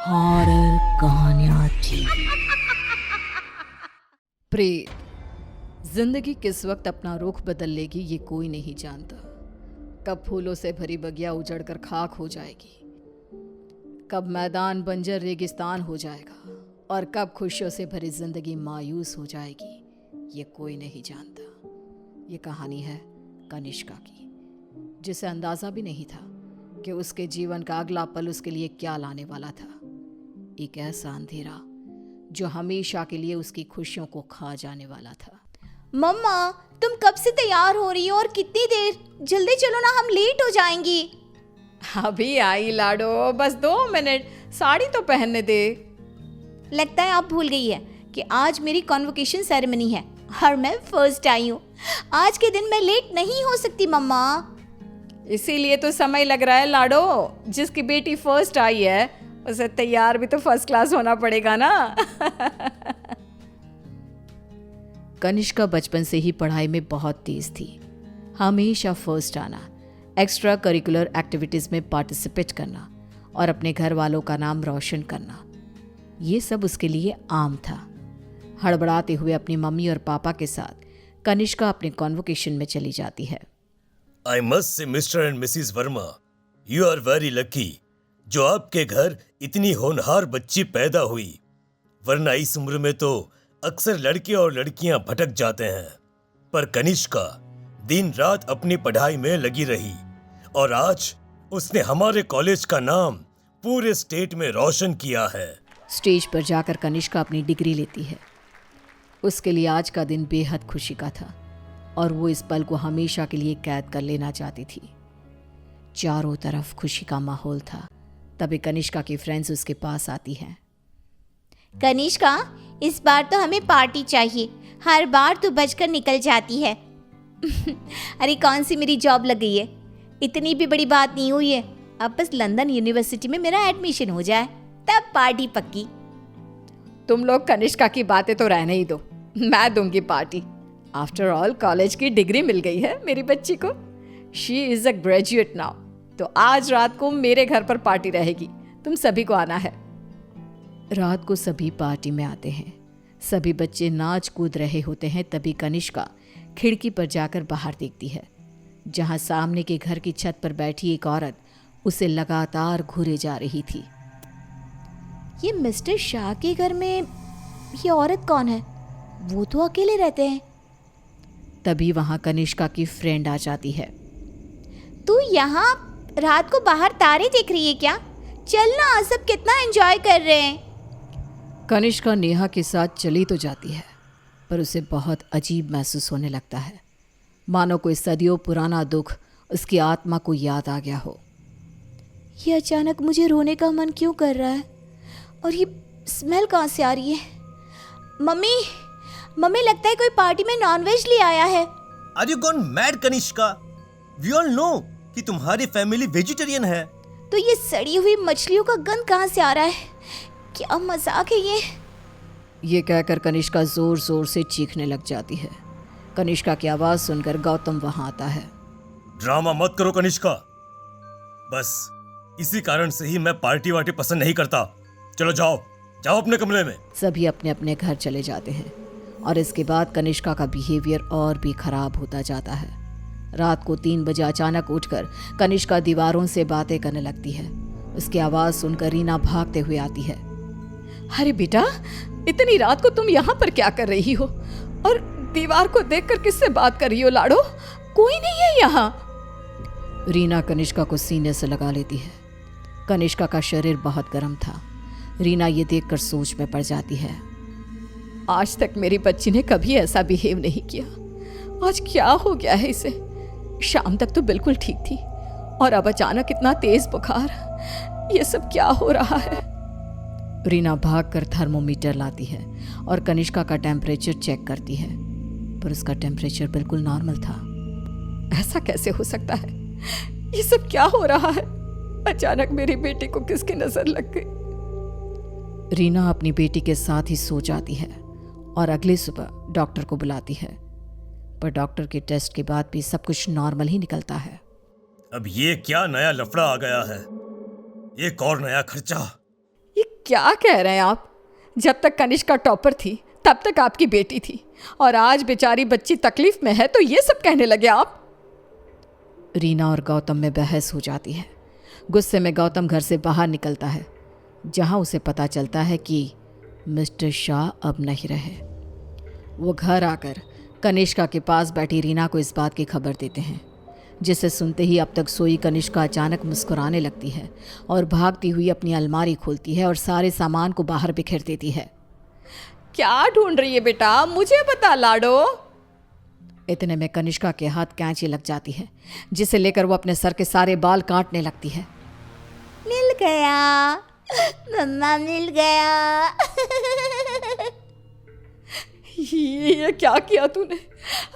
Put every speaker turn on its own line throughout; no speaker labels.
Horror कहानियाँ थी। प्रेत, जिंदगी किस वक्त अपना रुख बदल लेगी ये कोई नहीं जानता। कब फूलों से भरी बगिया उजड़कर खाक हो जाएगी, कब मैदान बंजर रेगिस्तान हो जाएगा और कब खुशियों से भरी जिंदगी मायूस हो जाएगी, ये कोई नहीं जानता। ये कहानी है कनिष्का की, जिसे अंदाजा भी नहीं था कि उसके जीवन का अगला पल उसके लिए क्या लाने वाला था। एक ऐसा अंधेरा जो हमेशा के लिए उसकी खुशियों को खा जाने वाला था।
मम्मा, तुम कब से तैयार हो रही हो और कितनी देर? जल्दी चलो ना, हम लेट हो जाएंगी।
अभी आई लाडो, बस 2 मिनट, साड़ी तो पहनने दे।
लगता है आप भूल गई है कि आज मेरी कॉन्वोकेशन सेरेमनी है और मैं फर्स्ट आई हूँ। आज के दिन मैं लेट नहीं हो सकती मम्मा।
इसीलिए तो समय लग रहा है लाडो। जिसकी बेटी फर्स्ट आई है उसे तैयार भी तो फर्स्ट क्लास होना पड़ेगा ना। कनिष्का बचपन से ही पढ़ाई में बहुत तेज थी। हमेशा फर्स्ट आना, एक्स्ट्रा करिकुलर एक्टिविटीज में पार्टिसिपेट करना और अपने घर वालों का नाम रोशन करना, ये सब उसके लिए आम था। हड़बड़ाते हुए अपनी मम्मी और पापा के साथ कनिष्का अपने कॉन्वोकेशन में चली जाती है।
I must say, Mr. and Mrs. Verma, you are very lucky जो आपके घर इतनी होनहार बच्ची पैदा हुई, वरना इस उम्र में तो अक्सर लड़के और लड़कियां भटक जाते हैं। पर कनिष्का दिन रात अपनी पढ़ाई में लगी रही और आज उसने हमारे कॉलेज का नाम पूरे स्टेट में रोशन किया है।
स्टेज पर जाकर कनिष्का अपनी डिग्री लेती है। उसके लिए आज का दिन बेहद खुशी का था और वो इस पल को हमेशा के लिए कैद कर लेना चाहती थी। चारों तरफ खुशी का माहौल था। तभी कनिष्का की फ्रेंड्स उसके पास आती हैं।
कनिष्का, इस बार तो हमें पार्टी चाहिए। हर बार तू बचकर निकल जाती है। अरे कौन सी मेरी जॉब लग गई है, इतनी भी बड़ी बात नहीं हुई है। अब बस लंदन यूनिवर्सिटी में मेरा एडमिशन हो जाए, तब पार्टी पक्की।
तुम लोग कनिष्का की बातें तो रहने ही दो, मैं दूंगी पार्टी। आफ्टर ऑल कॉलेज की डिग्री मिल गई है मेरी बच्ची को। She is a graduate now. तो आज रात को मेरे घर पर पार्टी रहेगी, तुम सभी को आना है। रात को सभी पार्टी में आते हैं। सभी बच्चे नाच कूद रहे होते हैं। तभी कनिष्का खिड़की पर जाकर बाहर देखती है, जहां सामने के घर की छत पर बैठी एक औरत उसे लगातार घूरे जा रही थी।
ये मिस्टर शाह के घर में ये औरत कौन है? वो तो अकेले रहते हैं।
तभी वहां कनिष्का की फ्रेंड आ जाती है।
तू यहाँ रात को बाहर तारे देख रही है क्या? चल ना, सब कितना एंजॉय कर रहे हैं।
कनिष्का नेहा के साथ चली तो जाती है, पर उसे बहुत अजीब महसूस होने लगता है, मानो कोई सदियों पुराना दुख उसकी आत्मा को याद आ गया हो।
ये अचानक मुझे रोने का मन क्यों कर रहा है? और ये स्मेल कहाँ से आ रही है? मम्मी, मम्मी लगता है कोई पार्टी में नॉनवेज ले आया है।
Are you gone mad, Kanishka? We all know कि तुम्हारी फैमिली वेजिटेरियन है।
तो ये सड़ी हुई मछलियों का गंध कहाँ से आ रहा है? क्या मजाक है ये
कहकर कनिष्का जोर जोर से चीखने लग जाती है। कनिष्का की आवाज सुनकर गौतम वहां आता है।
ड्रामा मत करो कनिष्का, बस इसी कारण से ही मैं पार्टी वार्टी पसंद नहीं करता। चलो जाओ जाओ अपने कमरे में।
सभी अपने अपने घर चले जाते हैं और इसके बाद कनिष्का का बिहेवियर और भी खराब होता जाता है। रात को 3 बजे अचानक उठकर कनिष्का दीवारों से बातें करने लगती है। उसकी आवाज़ सुनकर रीना भागते हुए आती है। अरे बेटा, इतनी रात को तुम यहाँ पर क्या कर रही हो? और दीवार को देखकर किससे बात कर रही हो लाडो? कोई नहीं है यहाँ। रीना कनिष्का को सीने से लगा लेती है। कनिष्का का शरीर बहुत गर्म था। रीना ये देखकर सोच में पड़ जाती है। आज तक मेरी बच्ची ने कभी ऐसा बिहेव नहीं किया, आज क्या हो गया है इसे? शाम तक तो बिल्कुल ठीक थी और अब अचानक इतना तेज बुखार, ये सब क्या हो रहा है? रीना भागकर थर्मोमीटर लाती है और कनिष्का का टेम्परेचर चेक करती है, पर उसका टेम्परेचर बिल्कुल नॉर्मल था। ऐसा कैसे हो सकता है? ये सब क्या हो रहा है? अचानक मेरी बेटी को किसकी नजर लग गई? रीना अपनी बेटी के साथ ही सो जाती है और अगली सुबह डॉक्टर को बुलाती है, पर डॉक्टर के टेस्ट के बाद भी सब कुछ नॉर्मल ही निकलता है।
अब ये क्या नया लफड़ा आ गया है? एक और नया खर्चा।
ये क्या कह रहे हैं आप? जब तक कनिष्का टॉपर थी तब तक आपकी बेटी थी, और आज बेचारी बच्ची तकलीफ में है तो ये सब कहने लगे आप? रीना और गौतम में बहस हो जाती है। गुस्से में गौतम घर से बाहर निकलता है, जहां उसे पता चलता है कि मिस्टर शाह अब नहीं रहे। वो घर आकर कनिष्का के पास बैठी रीना को इस बात की खबर देते हैं, जिसे सुनते ही अब तक सोई कनिष्का अचानक मुस्कुराने लगती है और भागती हुई अपनी अलमारी खोलती है और सारे सामान को बाहर बिखेर देती है। क्या ढूंढ रही है बेटा, मुझे बता लाडो। इतने में कनिष्का के हाथ कैंची लग जाती है, जिसे लेकर वो अपने सर के सारे बाल काटने लगती है।
मिल गया मम्मा, मिल गया।
ये क्या किया तूने?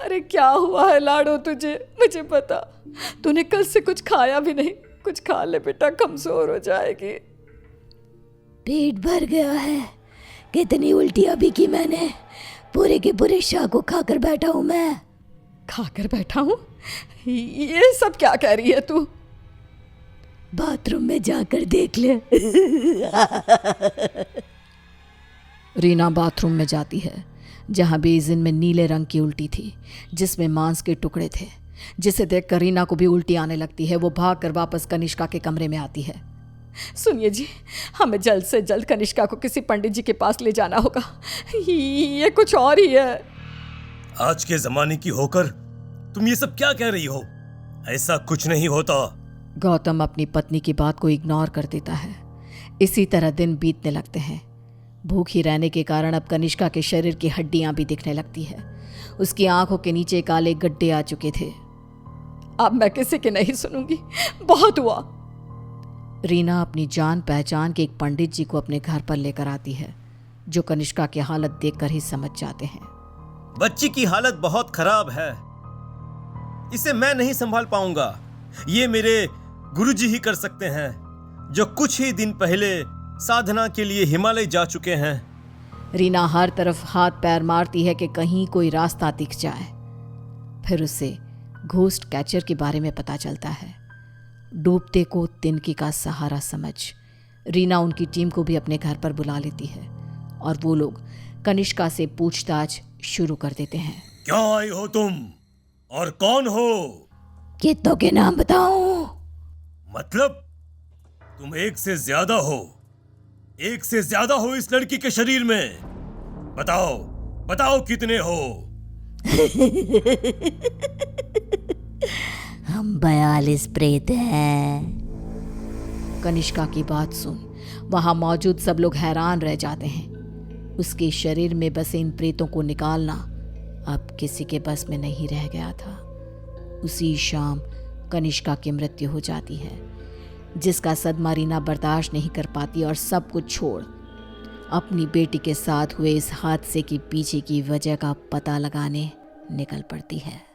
अरे क्या हुआ है लाडो तुझे? मुझे बता। तूने कल से कुछ खाया भी नहीं। कुछ खा ले बेटा, कमजोर हो जाएगी।
पेट भर गया है। कितनी उल्टियां भी की मैंने। पूरे के पूरे शाह को खाकर बैठा हूं मैं।
खाकर बैठा हूँ? ये सब क्या कह रही है तू?
बाथरूम में जाकर देख ले।
रीना बाथरूम में जाती है, जहाँ बेसिन में नीले रंग की उल्टी थी, जिसमें मांस के टुकड़े थे, जिसे देखकर रीना को भी उल्टी आने लगती है। वो भागकर वापस कनिष्का के कमरे में आती है। सुनिए जी, हमें जल्द से जल्द कनिष्का को किसी पंडित जी के पास ले जाना होगा। ये कुछ और ही है।
आज के जमाने की होकर तुम ये सब क्या कह रही हो? ऐसा कुछ नहीं होता।
गौतम अपनी पत्नी की बात को इग्नोर कर देता है। इसी तरह दिन बीतने लगते हैं। भूखी रहने के कारण अब कनिष्का के शरीर की हड्डियां भी दिखने लगती है। उसकी आंखों के नीचे काले गड्ढे आ चुके थे। अब मैं किसी की नहीं सुनूंगी, बहुत हुआ। रीना अपनी जान पहचान के एक पंडित जी को अपने घर पर लेकर आती है, जो कनिष्का की हालत देखकर ही समझ जाते हैं।
बच्ची की हालत बहुत खराब है, इसे मैं नहीं संभाल पाऊंगा। ये मेरे गुरुजी ही कर सकते हैं, जो कुछ ही दिन पहले साधना के लिए हिमालय जा चुके हैं।
रीना हर तरफ हाथ पैर मारती है कि कहीं कोई रास्ता दिख जाए। फिर उसे घोस्ट कैचर के बारे में पता चलता है। डूबते को तिनकी का सहारा समझ रीना उनकी टीम को भी अपने घर पर बुला लेती है, और वो लोग कनिष्का से पूछताछ शुरू कर देते हैं।
क्या आई हो तुम और कौन हो?
कितनों के नाम बताऊं?
मतलब तुम एक से ज्यादा हो। एक से ज्यादा हो इस लड़की के शरीर में। बताओ बताओ कितने हो?
हम 42 प्रेत हैं।
कनिष्का की बात सुन वहां मौजूद सब लोग हैरान रह जाते हैं। उसके शरीर में बसे इन प्रेतों को निकालना अब किसी के बस में नहीं रह गया था। उसी शाम कनिष्का की मृत्यु हो जाती है, जिसका सदमा रीना बर्दाश्त नहीं कर पाती और सब कुछ छोड़ अपनी बेटी के साथ हुए इस हादसे के पीछे की वजह का पता लगाने निकल पड़ती है।